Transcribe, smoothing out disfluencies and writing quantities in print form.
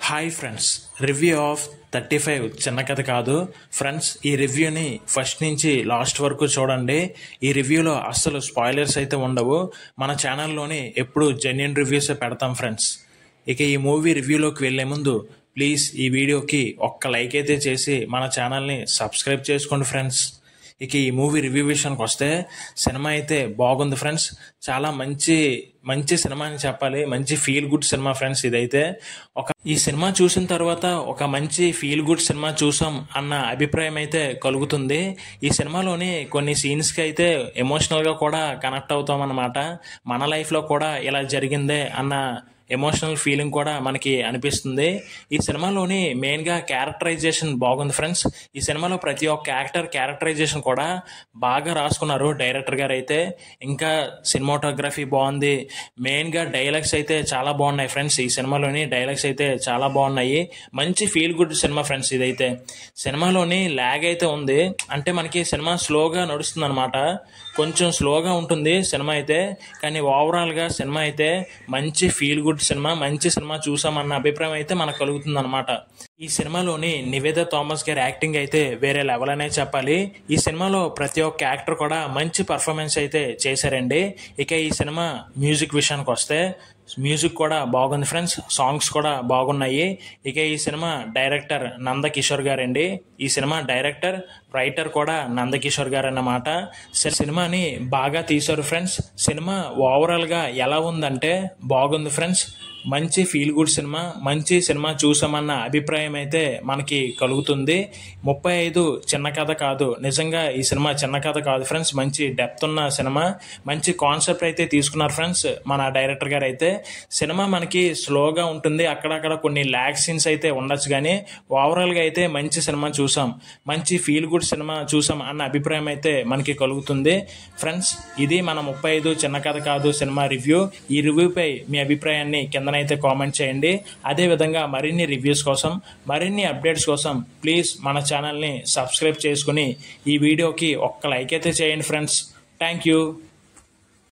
Hi friends, review of 35 చిన్న కథ కాదు ఫ్రెండ్స్. ఈ రివ్యూని ఫస్ట్ నుంచి లాస్ట్ వరకు చూడండి. ఈ రివ్యూలో అస్సలు స్పాయిలర్స్ అయితే ఉండవు. మన ఛానల్లోని ఎప్పుడు జెన్యున్ రివ్యూస్ పెడతాం ఫ్రెండ్స్. ఇక ఈ మూవీ రివ్యూలోకి వెళ్లే ముందు ప్లీజ్ ఈ వీడియోకి ఒక్క లైక్ అయితే చేసి మన ఛానల్ని సబ్స్క్రైబ్ చేసుకోండి ఫ్రెండ్స్. ఇక ఈ మూవీ రివ్యూ విషయానికి వస్తే సినిమా అయితే బాగుంది ఫ్రెండ్స్. చాలా మంచి సినిమా అని చెప్పాలి. మంచి ఫీల్ గుడ్ సినిమా ఫ్రెండ్స్. ఇదైతే ఈ సినిమా చూసిన తర్వాత ఒక మంచి ఫీల్ గుడ్ సినిమా చూసాం అన్న అభిప్రాయం అయితే కలుగుతుంది. ఈ సినిమాలోని కొన్ని సీన్స్కి అయితే ఎమోషనల్గా కూడా కనెక్ట్ అవుతాం అన్నమాట. మన లైఫ్లో కూడా ఇలా జరిగిందే అన్న ఎమోషనల్ ఫీలింగ్ కూడా మనకి అనిపిస్తుంది. ఈ సినిమాలోని మెయిన్గా క్యారెక్టరైజేషన్ బాగుంది ఫ్రెండ్స్. ఈ సినిమాలో ప్రతి ఒక్క క్యారెక్టరైజేషన్ కూడా బాగా రాసుకున్నారు డైరెక్టర్ గారు అయితే. ఇంకా సినిమాటోగ్రఫీ బాగుంది. మెయిన్గా డైలాగ్స్ అయితే చాలా బాగున్నాయి ఫ్రెండ్స్. ఈ సినిమాలోని డైలాగ్స్ అయితే చాలా బాగున్నాయి. మంచి ఫీల్ గుడ్ సినిమా ఫ్రెండ్స్. ఇదైతే సినిమాలోని ల్యాగ్ అయితే ఉంది. అంటే మనకి సినిమా స్లోగా నడుస్తుంది అనమాట. కొంచెం స్లోగా ఉంటుంది సినిమా అయితే. కానీ ఓవరాల్గా సినిమా అయితే మంచి ఫీల్ గుడ్ సినిమా, మంచి సినిమా చూసామన్న అభిప్రాయం అయితే మనకు కలుగుతుంది అనమాట. ఈ సినిమాలోని నివేదా థామస్ గారి యాక్టింగ్ అయితే వేరే లెవెల్ అనే చెప్పాలి. ఈ సినిమాలో ప్రతి ఒక్క యాక్టర్ కూడా మంచి పర్ఫార్మెన్స్ అయితే చేశారండి. ఇక ఈ సినిమా మ్యూజిక్ విషయానికి వస్తే మ్యూజిక్ కూడా బాగుంది ఫ్రెండ్స్. సాంగ్స్ కూడా బాగున్నాయి. ఇక ఈ సినిమా డైరెక్టర్ నందకిషోర్ గారండి. ఈ సినిమా డైరెక్టర్ రైటర్ కూడా నందకిషోర్ గారు అన్నమాట. సినిమాని బాగా తీశారు ఫ్రెండ్స్. సినిమా ఓవరాల్గా ఎలా ఉందంటే బాగుంది ఫ్రెండ్స్. మంచి ఫీల్ గుడ్ సినిమా, మంచి సినిమా చూసామన్న అభిప్రాయం అయితే మనకి కలుగుతుంది. 35 చిన్న కథ కాదు. నిజంగా ఈ సినిమా చిన్న కథ కాదు ఫ్రెండ్స్. మంచి డెప్త్ ఉన్న సినిమా, మంచి కాన్సెప్ట్ అయితే తీసుకున్నారు ఫ్రెండ్స్ మన డైరెక్టర్ గారు అయితే. సినిమా మనకి స్లోగా ఉంటుంది. అక్కడక్కడ కొన్ని ల్యాగ్ సీన్స్ అయితే ఉండొచ్చు, కానీ ఓవరాల్గా అయితే మంచి సినిమా చూసాం, మంచి ఫీల్ గుడ్ సినిమా చూసాం అన్న అభిప్రాయం అయితే మనకి కలుగుతుంది ఫ్రెండ్స్. ఇది మన 35 చిన్న కథ కాదు సినిమా రివ్యూ. ఈ రివ్యూపై మీ అభిప్రాయాన్ని కింద అయితే కామెంట్ చేయండి. అదే విధంగా మరిన్ని రివ్యూస్ కోసం, మరిన్ని అప్డేట్స్ కోసం ప్లీజ్ మన ఛానల్ని సబ్స్క్రైబ్ చేసుకుని ఈ వీడియోకి ఒక్క లైక్ అయితే చేయండి ఫ్రెండ్స్. Thank you.